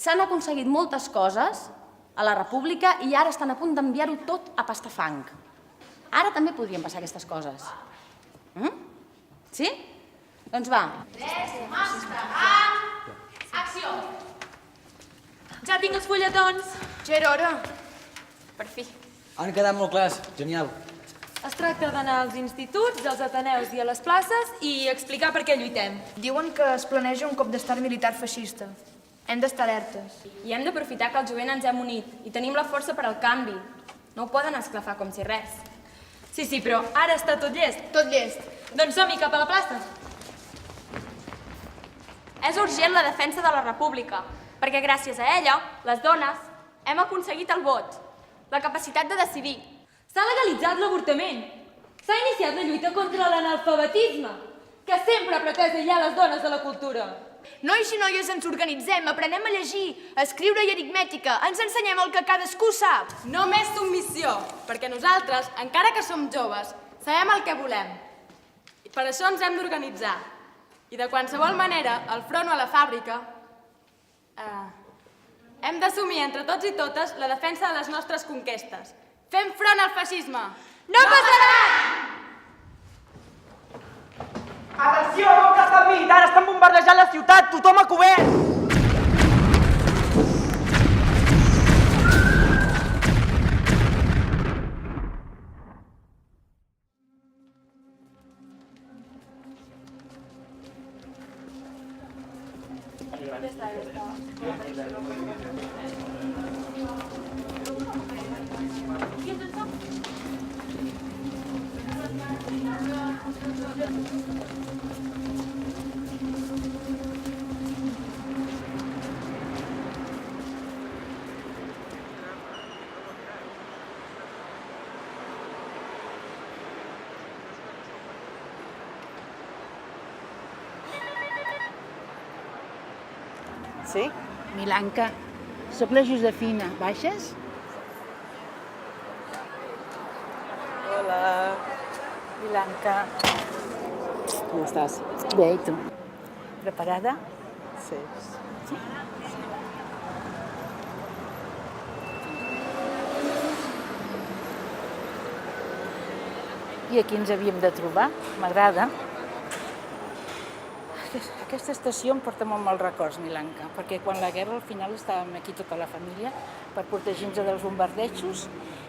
S'han aconseguit moltes coses a la República i ara estan a punt d'enviar-ho tot a pasta fang. Ara també podrien passar aquestes coses. Sí? Doncs va. 3, pasta fang, acció! Ja tinc els fulletons. Ja era hora. Per fi. Han quedat molt clars. Genial. Es tracta d'anar als instituts, als ateneus i a les places i explicar per què lluitem. Diuen que es planeja un cop d'estat militar feixista. Hem d'estar alertes. I hem d'aprofitar que el jovent ens hem unit i tenim la força per al canvi. No ho poden esclafar com si res. Sí, però ara està tot llest. Tot llest. Doncs som-hi cap a la plaça. És urgent la defensa de la república, perquè gràcies a ella, les dones, hem aconseguit el vot, la capacitat de decidir. S'ha legalitzat l'avortament. S'ha iniciat la lluita contra l'analfabetisme, que sempre ha pretès aïllar les dones de la cultura. Nois i noies ens organitzem, aprenem a llegir, a escriure i aritmètica, ens ensenyem el que cadascú sap. No més submissió, perquè nosaltres, encara que som joves, sabem el que volem. I per això ens hem d'organitzar. I de qualsevol manera, al front o a la fàbrica, hem d'assumir entre tots i totes la defensa de les nostres conquestes. Fem front al feixisme! No passarà! Atenció, no, que estat militar, estan bombardejant la ciutat, tothom a cobert! Sí? Milanca, soc la Josefina. Baixes? Hola. Milanca. Com estàs? Bé, i tu? Preparada? Sí. I aquí ens havíem de trobar. M'agrada. Aquesta estació em porta molt mals records, Milanca, perquè quan la guerra al final estàvem aquí tota la família per protegir-nos dels bombardejos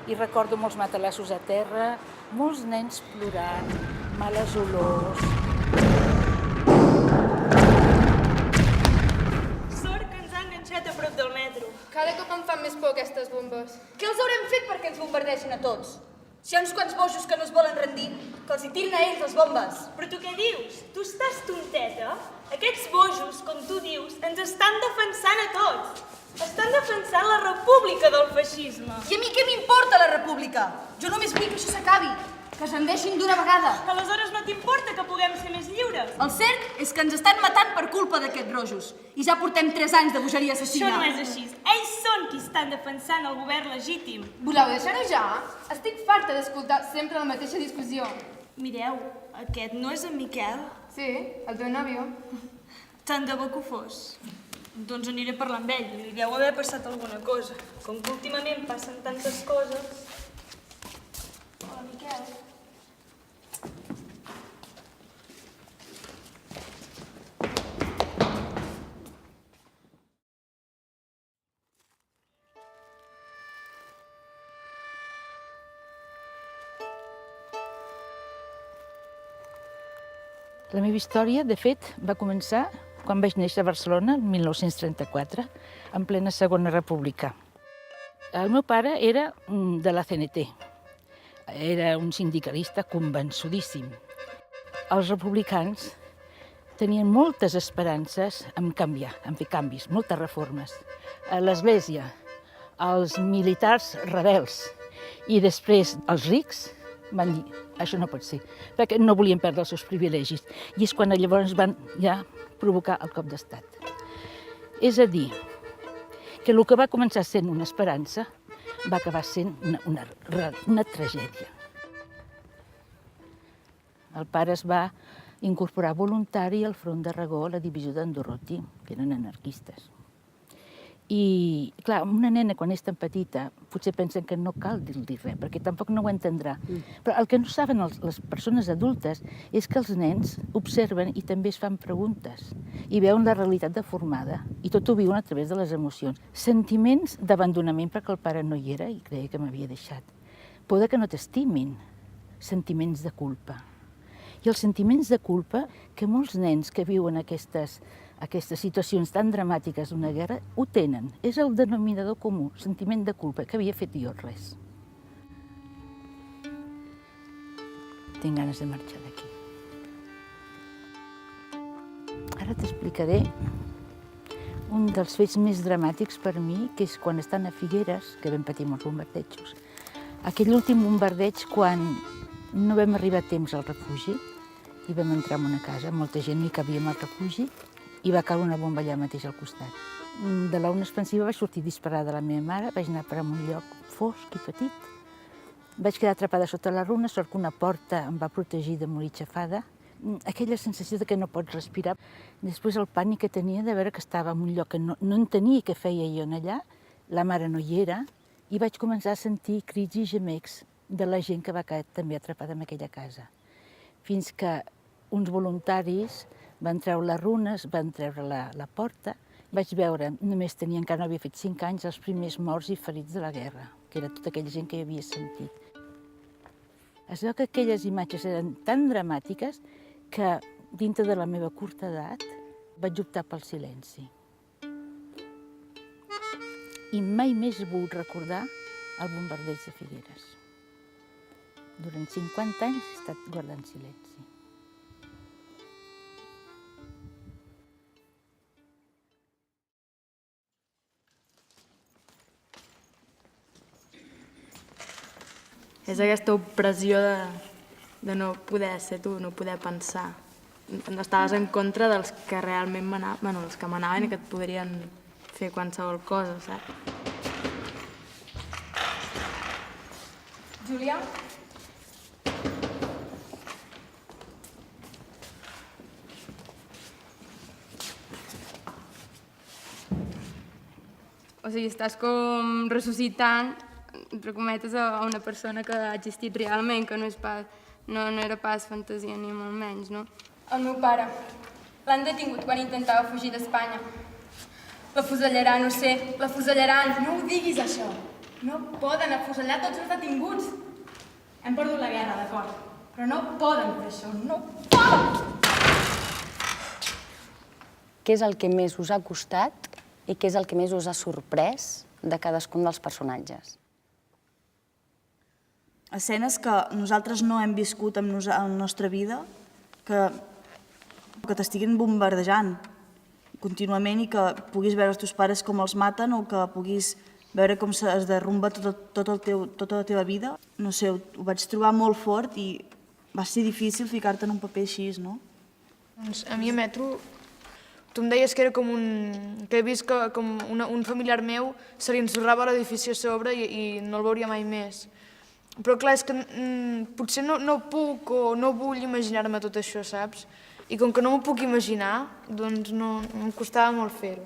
i recordo molts matalassos a terra, molts nens plorant, males olors. Sort que ens ha enganxat a prop del metro. Cada cop em fan més por aquestes bombes. Què els haurem fet perquè ens bombardeixin a tots? Si hi ha uns quants bojos que no es volen rendir, que els hi tirin a ells les bombes. Però tu què dius? Tu estàs tonteta? Aquests bojos, com tu dius, ens estan defensant a tots. Estan defensant la república del feixisme. I a mi què m'importa la república? Jo només vull que això s'acabi, que se'n deixin d'una vegada. Aleshores no t'importa que puguem ser més lliures? El cert és que ens estan matant per culpa d'aquests rojos. I ja portem 3 anys de bogeria assassina. Això no és així. Ells són qui estan defensant el govern legítim. Voleu deixar-ho ja? Estic farta d'escoltar sempre la mateixa discussió. Mireu, aquest no és en Miquel? Sí, el teu nòvio. Tant de bo que ho fos. Doncs aniré a parlar amb ell. Li deu haver passat alguna cosa. Com que últimament passen tantes coses... Hola, Miquel. La meva història, de fet, va començar quan vaig néixer a Barcelona, el 1934, en plena Segona República. El meu pare era de la CNT. Era un sindicalista convençudíssim. Els republicans tenien moltes esperances en canviar, en fer canvis, moltes reformes. A l'Església, els militars rebels i després els rics van dir això no pot ser, perquè no volien perdre els seus privilegis. I és quan llavors van ja provocar el cop d'estat. És a dir, que el que va començar sent una esperança va acabar sent una tragèdia. El pare es va incorporar voluntari al front d'Aragó, a la divisió d'Andorroti, que eren anarquistes. I, clar, una nena, quan és tan petita, potser pensen que no cal dir-li res, perquè tampoc no ho entendrà. Però el que no saben les persones adultes és que els nens observen i també es fan preguntes i veuen la realitat deformada i tot ho viuen a través de les emocions. Sentiments d'abandonament perquè el pare no hi era i creia que m'havia deixat. Por de que no t'estimin. Sentiments de culpa. I els sentiments de culpa que molts nens que viuen aquestes situacions tan dramàtiques d'una guerra ho tenen. És el denominador comú, sentiment de culpa, que havia fet jo res. Tinc ganes de marxar d'aquí. Ara t'explicaré un dels fets més dramàtics per mi, que és quan estan a Figueres, que vam patir molts bombardejos. Aquell últim bombardeig, quan no vam arribar a temps al refugi, i vam entrar en una casa, molta gent hi cabíem al refugi, i va caure una bomba allà mateix al costat. De l'ona expansiva vaig sortir disparada de la meva mare, vaig anar per a un lloc fosc i petit. Vaig quedar atrapada sota la runa, sort que una porta em va protegir de morir xafada. Aquella sensació de que no pots respirar. Després el pànic que tenia de veure que estava en un lloc que no entenia què feia jo allà, la mare no hi era, i vaig començar a sentir crits i gemecs de la gent que va quedar també atrapada en aquella casa. Fins que uns voluntaris van treure les runes, van treure la porta. Vaig veure, només tenia, encara no havia fet 5 anys, els primers morts i ferits de la guerra, que era tota aquella gent que hi havia sentit. Es veu que aquelles imatges eren tan dramàtiques que, dintre de la meva curta edat, vaig optar pel silenci. I mai més he volgut recordar el bombardeig de Figueres. Durant 50 anys he estat guardant silenci. És aquesta opressió de no poder ser tu, no poder pensar. Estaves en contra dels que realment manaven, bueno, els que manaven i que et podrien fer qualsevol cosa, saps? Júlia? O sigui, estàs com ressuscitant, entre cometes, a una persona que ha existit realment, que no era pas fantasia ni molt menys, no? El meu pare. L'han detingut quan intentava fugir d'Espanya. L'afusellaran, ho sé, l'afusellaran. No ho diguis, això. No poden afusellar tots els detinguts. Hem perdut la guerra, d'acord, però no poden fer això, no poden! Què és el que més us ha costat i què és el que més us ha sorprès de cadascun dels personatges? Escenes que nosaltres no hem viscut en la nostra vida, que t'estiguin bombardejant contínuament i que puguis veure els teus pares com els maten o que puguis veure com es derrumba tota la teva vida. No sé, ho vaig trobar molt fort i va ser difícil ficar-te en un paper així, no? Doncs a mi a Metro, tu em deies que era com que he vist que com un familiar meu se li ensorrava l'edifici a sobre i no el veuria mai més. Però clar, és que potser no puc o no vull imaginar-me tot això, saps? I com que no m'ho puc imaginar, doncs no, em costava molt fer-ho.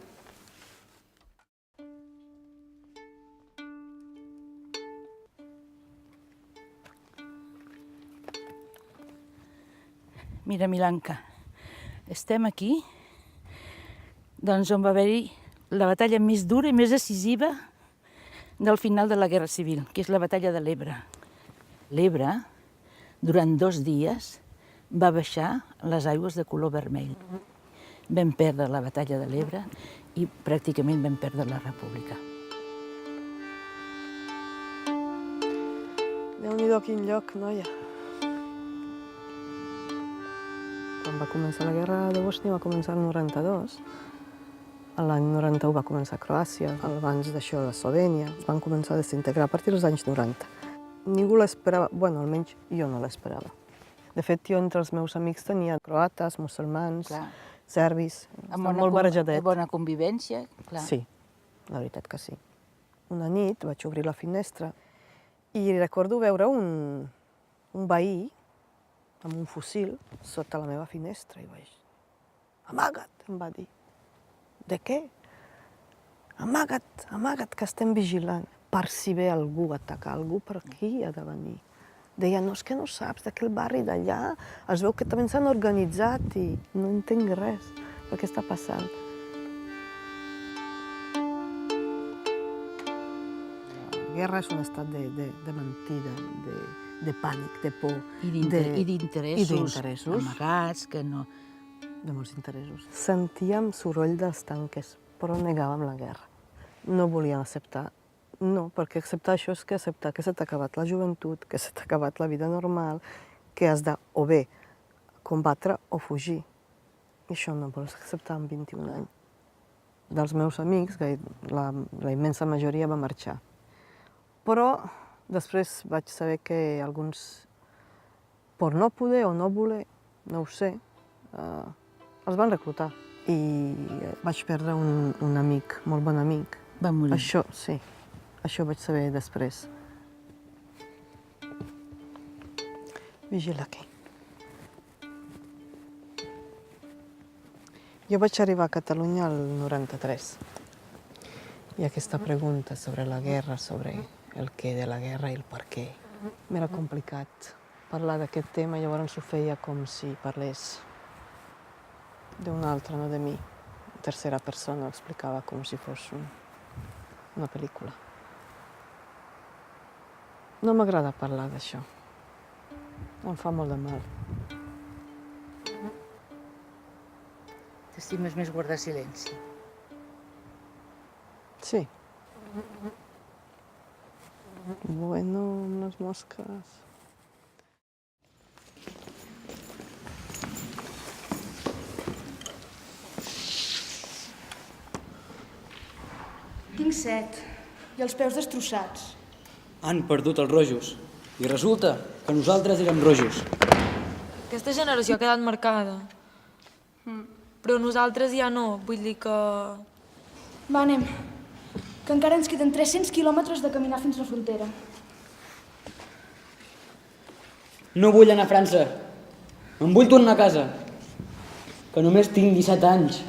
Mira, Milanka, estem aquí, doncs on va haver-hi la batalla més dura i més decisiva del final de la Guerra Civil, que és la batalla de l'Ebre. L'Ebre, durant 2 dies, va baixar les aigües de color vermell. Vam perdre la batalla de l'Ebre i pràcticament vam perdre la República. Déu-n'hi-do, quin lloc, noia. Quan va començar la guerra de Bòsnia va començar el 92. L'any 91 va començar Croàcia, abans d'això Eslovènia. Es van començar a desintegrar a partir dels anys 90. Ningú l'esperava, bueno, almenys jo no l'esperava. De fet, jo entre els meus amics tenia croates, musulmans, serbis, molt barrejadet. Bona convivència, clar. Sí, la veritat que sí. Una nit vaig obrir la finestra i recordo veure un veí amb un fusil sota la meva finestra i vaig... Amaga't, em va dir. De què? Amaga't, amaga't, que estem vigilant. Per si ve algú a atacar algú, per aquí ha de venir. Deia, no, és que no saps, d'aquell barri d'allà, es veu que també s'han organitzat i no entenc res del que està passant. La guerra és un estat de mentida, de pànic, de por. I d'interessos amagats, que no... De molts interessos. Sentíem soroll dels tanques, però negàvem la guerra. No volíem acceptar. No, perquè acceptar això és que acceptar que se t'ha acabat la joventut, que se t'ha acabat la vida normal, que has de o bé combatre o fugir. I això no vols acceptar amb 21 anys. Dels meus amics, la immensa majoria va marxar. Però després vaig saber que alguns, per no poder o no voler, no ho sé, els van reclutar. I vaig perdre un amic, molt bon amic. Va morir. Això, sí. Això vaig saber després. Vigila aquí. Jo vaig arribar a Catalunya el 93. I aquesta pregunta sobre la guerra, sobre el què de la guerra i el per què, m'era complicat parlar d'aquest tema, llavors ho feia com si parlés d'un altre, no de mi. En tercera persona ho explicava com si fos una pel·lícula. No m'agrada parlar d'això. Em fa molt de mal. T'estimes més guardar silenci. Sí. Bueno, unes mosques... Tinc set i els peus destrossats. Han perdut els rojos. I resulta que nosaltres érem rojos. Aquesta generació ha quedat marcada. Però nosaltres ja no, vull dir que... Va, anem. Que encara ens queden 300 quilòmetres de caminar fins a la frontera. No vull anar a França. Em vull tornar a casa. Que només tinc 17 anys.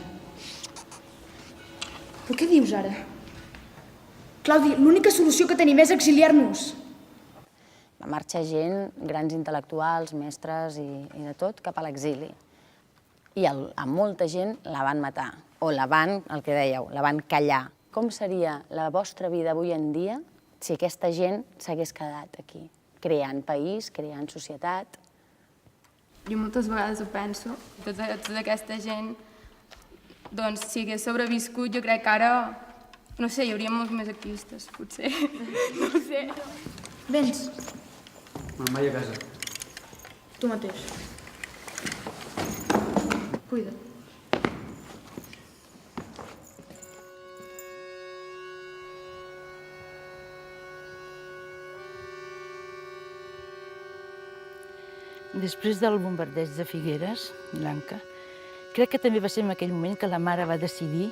Però què dius ara? Claudi, l'única solució que tenim és exiliar-nos. Va marxar gent, grans intel·lectuals, mestres i de tot, cap a l'exili. I a molta gent la van matar, o la van, el que dèieu, la van callar. Com seria la vostra vida avui en dia si aquesta gent s'hagués quedat aquí, creant país, creant societat? Jo moltes vegades ho penso, tota aquesta gent, doncs, si hagués sobreviscut, jo crec que ara, no sé, hi hauria molts més activistes, potser. No ho sé. Vens, Me'n vaig a casa. tu mateix. Cuida't. Després del bombardeig de Figueres, Blanca, crec que també va ser en aquell moment que la mare va decidir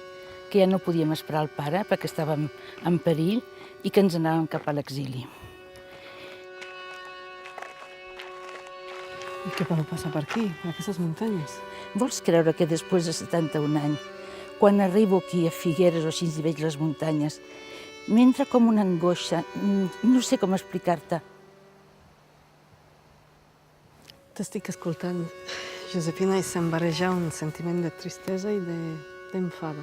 que ja no podíem esperar el pare perquè estàvem en perill i que ens anàvem cap a l'exili. I què vau passar per aquí, per aquestes muntanyes? Vols creure que després de 71 anys, quan arribo aquí a Figueres o així i veig les muntanyes, m'entra com una angoixa, no sé com explicar-te. T'estic escoltant, Josefina, i se'm barreja un sentiment de tristesa i d'enfado.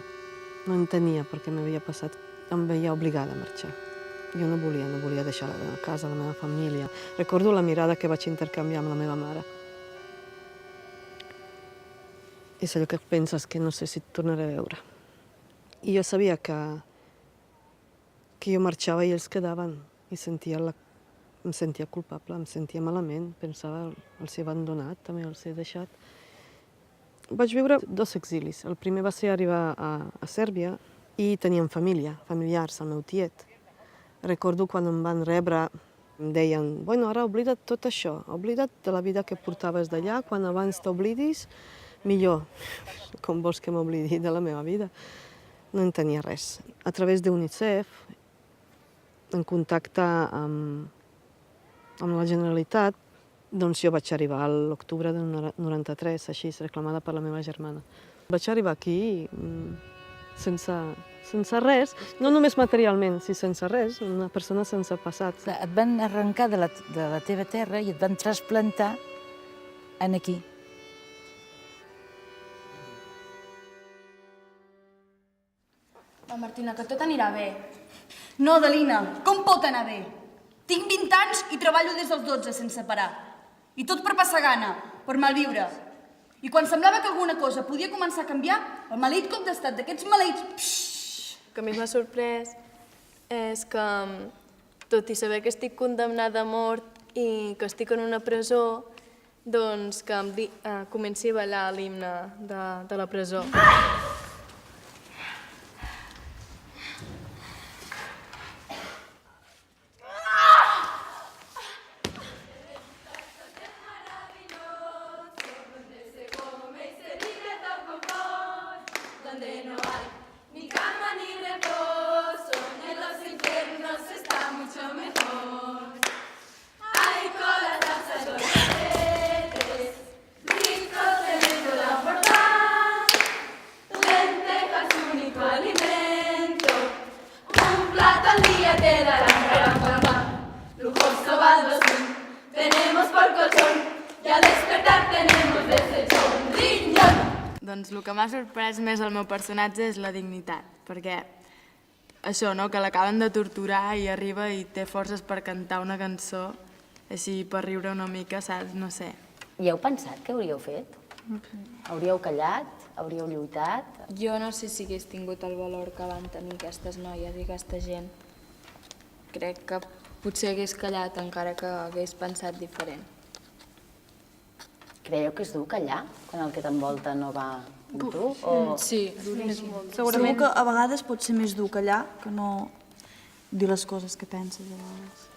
No entenia per què m'havia passat, em veia obligada a marxar. Jo no volia deixar la meva casa, la meva família. Recordo la mirada que vaig intercanviar amb la meva mare. És allò que penses que no sé si et tornaré a veure. I jo sabia que jo marxava i ells quedaven i em sentia culpable, em sentia malament, pensava, els he abandonat, també els he deixat. Vaig viure 2 exilis. El primer va ser arribar a Sèrbia i teníem familiars, el meu tiet. Recordo quan em van rebre, em deien, bueno, ara oblida't tot això, oblida't de la vida que portaves d'allà, quan abans t'oblidis, millor. Com vols que m'oblidi de la meva vida? No en tenia res. A través d'UNICEF, en contacte amb la Generalitat, doncs jo vaig arribar a l'octubre del 93, així, reclamada per la meva germana. Vaig arribar aquí sense res, no només materialment, sinó sense res, una persona sense passat. Et van arrencar de la teva terra i et van trasplantar aquí. Martina, que tot anirà bé. No, Adelina, com pot anar bé? Tinc 20 anys i treballo des dels 12 sense parar. I tot per passar gana, per malviure. I quan semblava que alguna cosa podia començar a canviar, el maleït cop d'estat d'aquests maleïts... El que a mi m'ha sorprès és que, tot i saber que estic condemnada a mort i que estic en una presó, doncs que comenci a ballar l'himne de la presó. Doncs el que m'ha sorprès més al meu personatge és la dignitat, perquè això, no?, que l'acaben de torturar i arriba i té forces per cantar una cançó, així per riure una mica, saps? No sé. I heu pensat què hauríeu fet? Hauríeu callat? Hauríeu lluitat? Jo no sé si hagués tingut el valor que van tenir aquestes noies i aquesta gent. Crec que potser hagués callat encara que hagués pensat diferent. Creieu que és dur callar quan el que t'envolta no va amb tu? Sí, Segur que a vegades pot ser més dur callar que no dir les coses que penses a vegades.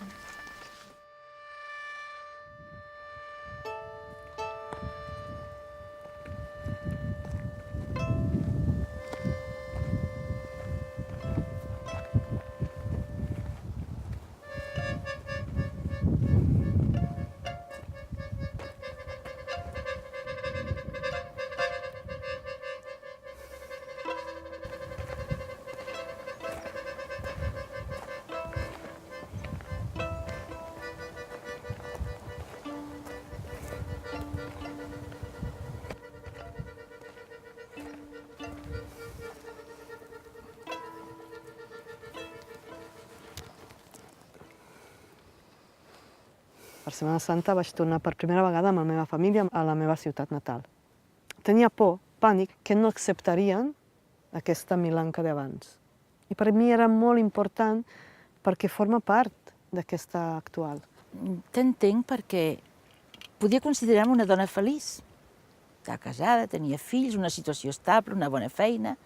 Per Setmana Santa vaig tornar per primera vegada amb la meva família a la meva ciutat natal. Tenia por, pànic, que no acceptarien aquesta Milanka d'abans. I per mi era molt important perquè forma part d'aquesta actual. T'entenc perquè podia considerar-me una dona feliç. Estava casada, tenia fills, una situació estable, una bona feina.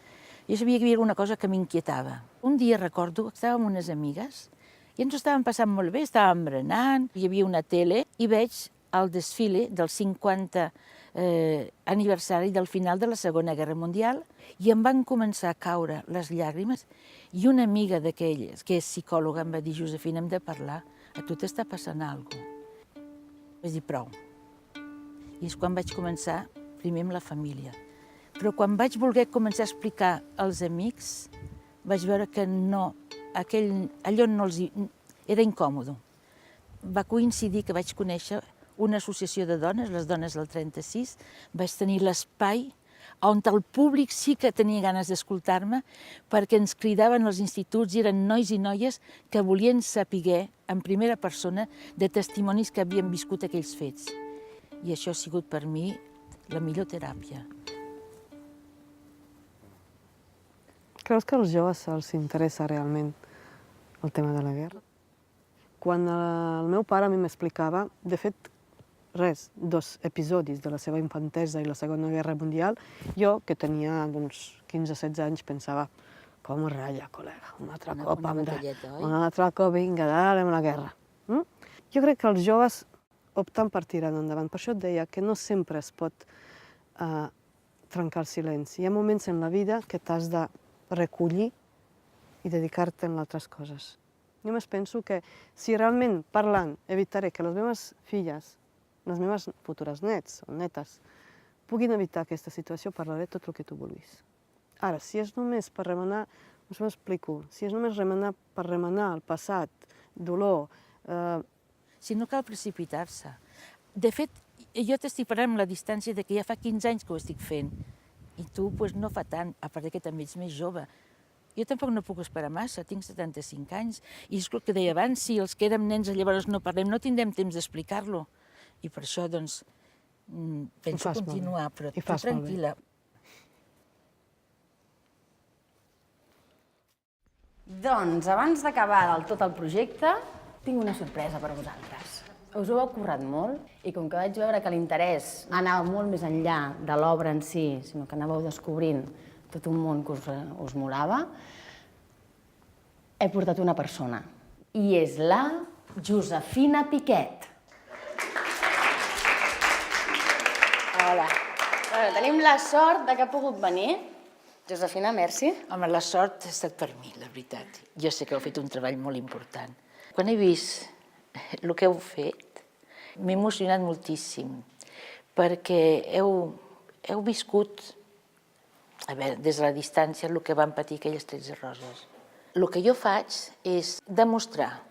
Jo sabia que hi havia alguna cosa que m'inquietava. Un dia recordo que estàvem amb unes amigues i ens ho estàvem passant molt bé, estàvem berenant, hi havia una tele i veig el desfile del 50 aniversari del final de la Segona Guerra Mundial i em van començar a caure les llàgrimes i una amiga d'aquelles, que és psicòloga, em va dir, Josefina, hem de parlar, a tu t'està passant alguna cosa. Vaig dir, prou. I és quan vaig començar, primer amb la família. Però quan vaig voler començar a explicar als amics, vaig veure que no, allò no els... era incòmode. Va coincidir que vaig conèixer una associació de dones, les dones del 36, vaig tenir l'espai on el públic sí que tenia ganes d'escoltar-me perquè ens cridaven als instituts i eren nois i noies que volien saber en primera persona de testimonis que havien viscut aquells fets. I això ha sigut per mi la millor teràpia. Creus que als joves els interessa realment el tema de la guerra? Quan el meu pare a mi m'explicava, de fet, res, 2 episodis de la seva infantesa i la Segona Guerra Mundial, jo, que tenia 15-16 anys, pensava, com ratlla, col·lega, un altre cop, un altre cop, vinga, dale amb la guerra. Jo crec que els joves opten per tirar endavant. Per això et deia que no sempre es pot trencar el silenci. Hi ha moments en la vida que t'has de recollir i dedicar-te a altres coses. Jo més penso que si realment parlant evitaré que les meves filles, les meves futures nets o netes, puguin evitar aquesta situació, parlaré tot el que tu vulguis. Ara, si és només per remenar, no sé m'explico, si és només per remenar el passat, dolor... Si no cal precipitar-se. De fet, jo t'estic parlant amb la distància de que ja fa 15 anys que ho estic fent. I tu no fa tant, a part que també ets més jove. Jo tampoc no puc esperar massa, tinc 75 anys. I és el que deia abans, si els que érem nens llavors no parlem, no tindrem temps d'explicar-lo. I per això, doncs, penso continuar, però tu tranquil·la. Doncs, abans d'acabar del tot el projecte, tinc una sorpresa per a vosaltres. Us ho heu currat molt i com que vaig veure que l'interès anava molt més enllà de l'obra en si, sinó que anàveu descobrint tot un món que us molava, he portat una persona i és la Josefina Piquet. Hola. Tenim la sort que ha pogut venir. Josefina, merci. Home, la sort ha estat per mi, la veritat. Jo sé que heu fet un treball molt important. Quan he vist el que heu fet, m'he emocionat moltíssim, perquè heu viscut, a veure, des de la distància, el que van patir aquelles 13 roses. El que jo faig és demostrar,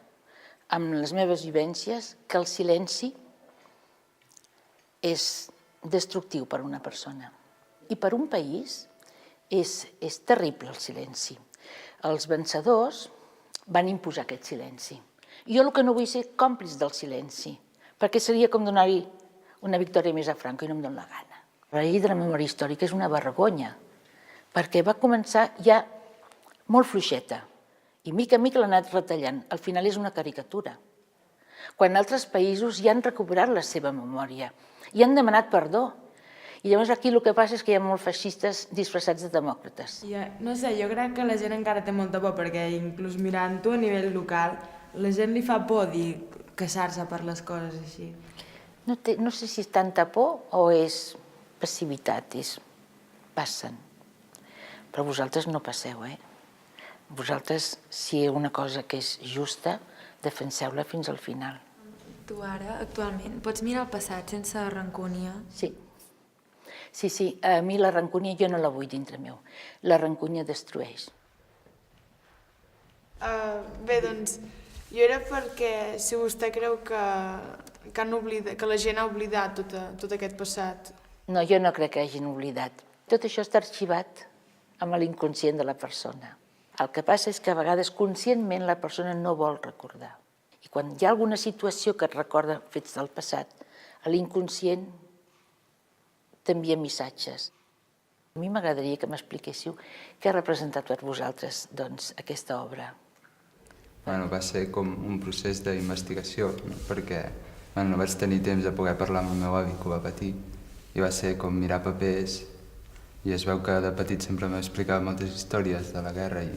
amb les meves vivències, que el silenci és destructiu per a una persona. I per a un país és terrible el silenci. Els vencedors van imposar aquest silenci. Jo el que no vull ser còmplice del silenci, perquè seria com donar-hi una victòria més a Franco i no em dóna la gana. La llei de la memòria històrica és una vergonya, perquè va començar ja molt fluixeta i mica en mica l'ha anat retallant. Al final és una caricatura. Quan altres països ja han recuperat la seva memòria i han demanat perdó. I llavors aquí el que passa és que hi ha molts feixistes disfressats de demòcrates. No sé, jo crec que la gent encara té molta por, perquè inclús mirant-ho a nivell local, la gent li fa por dir queixar-se per les coses així. No sé si és tanta por o és passivitat, passen. Però vosaltres no passeu, Vosaltres, si hi ha una cosa que és justa, defenseu-la fins al final. Tu ara, actualment, pots mirar el passat sense rancúnia? Sí. Sí, a mi la rancúnia jo no la vull dintre meu. La rancúnia destrueix. Bé, doncs, jo era perquè si vostè creu que la gent ha oblidat tot aquest passat. No, jo no crec que hagin oblidat. Tot això està arxivat amb l'inconscient de la persona. El que passa és que a vegades conscientment la persona no vol recordar. I quan hi ha alguna situació que et recorda fets del passat, a l'inconscient t'envia missatges. A mi m'agradaria que m'expliquéssiu què ha representat per vosaltres aquesta obra. Va ser com un procés d'investigació, perquè no vaig tenir temps de poder parlar amb el meu avi que ho va patir, i va ser com mirar papers, i es veu que de petit sempre m'explicava moltes històries de la guerra i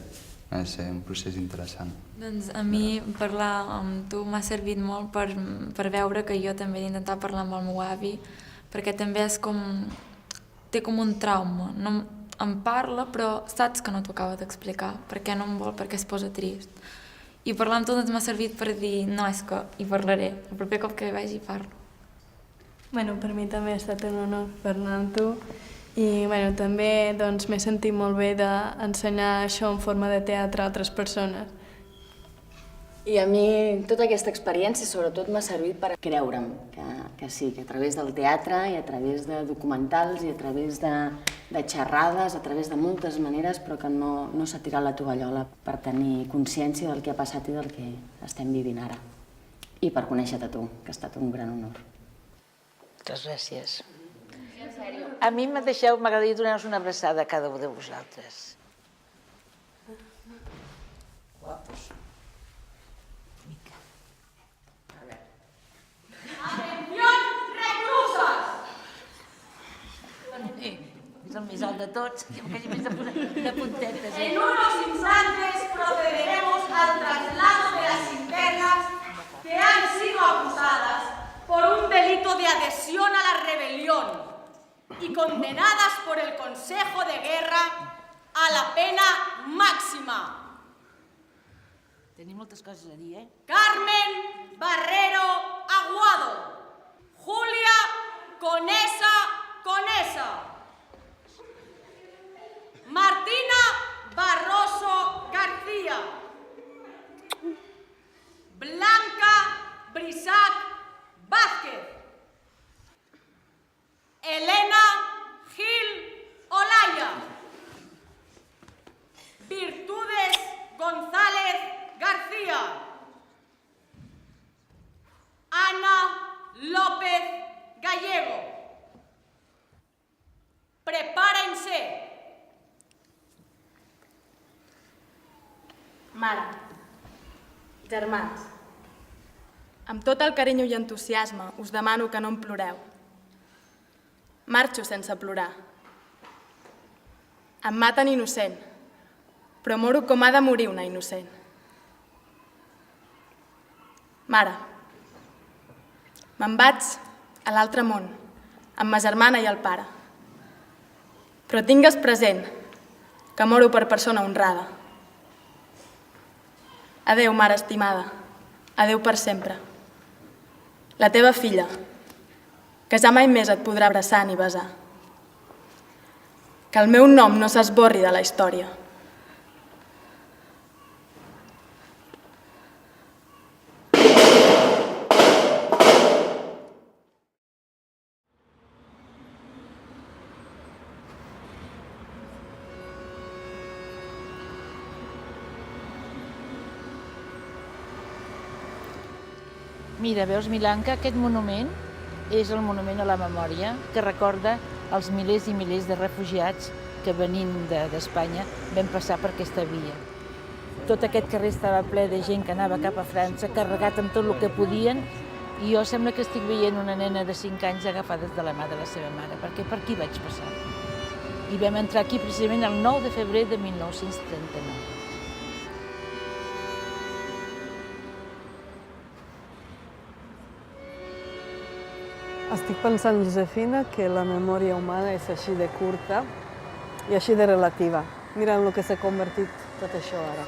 va ser un procés interessant. Doncs a mi parlar amb tu m'ha servit molt per veure que jo també he d'intentar parlar amb el meu avi, perquè també és té com un trauma. No em parla, però saps que no t'ho acaba d'explicar, perquè no em vol, perquè es posa trist. I parlar amb tu m'ha servit per dir, no, és que hi parlaré, el proper cop que vagi parlo. Per mi també ha estat un honor parlar amb tu i també m'he sentit molt bé d'ensenyar això en forma de teatre a altres persones. I a mi tota aquesta experiència sobretot m'ha servit per creure'm que sí, que a través del teatre i a través de documentals i a través de xerrades, a través de moltes maneres, però que no s'ha tirat la tovallola per tenir consciència del que ha passat i del que estem vivint ara. I per conèixer-te tu, que ha estat un gran honor. Moltes gràcies. A mi m'agradaria donar-vos una abraçada a cada un de vosaltres. Guapos. ¡Atención! és el més alt de tots, que hagi més de puntetes. En unos instantes procederemos al traslado de las internas que han sido acusadas por un delito de adhesión a la rebelión y condenadas por el Consejo de Guerra a la pena máxima. Tenim moltes coses a dir, Carmen Barrero Aguado, Julia Conesa, Martina Barroso García, Blanca Brisac Vázquez, Elena Gil Olaya, Virtudes González García, Ana López Gallego. Prepárense. Mare, germans, amb tot el carinyo i entusiasme us demano que no em ploreu. Marxo sense plorar. Em maten innocent, però moro com ha de morir una innocent. Mare, me'n vaig a l'altre món, amb ma germana i el pare. Però tingues present que moro per persona honrada. Adéu, mare estimada, adéu per sempre. La teva filla, que ja mai més et podrà abraçar ni besar. Que el meu nom no s'esborri de la història. Mira, veus, Milanka, aquest monument és el monument a la memòria que recorda els milers i milers de refugiats que venint d'Espanya vam passar per aquesta via. Tot aquest carrer estava ple de gent que anava cap a França, carregat amb tot el que podien, i jo sembla que estic veient una nena de 5 anys agafada de la mà de la seva mare, perquè per aquí vaig passar. I vam entrar aquí precisament el 9 de febrer de 1939. Estic pensant, Josefina, que la memòria humana és així de curta i així de relativa. Mira en el que s'ha convertit tot això ara.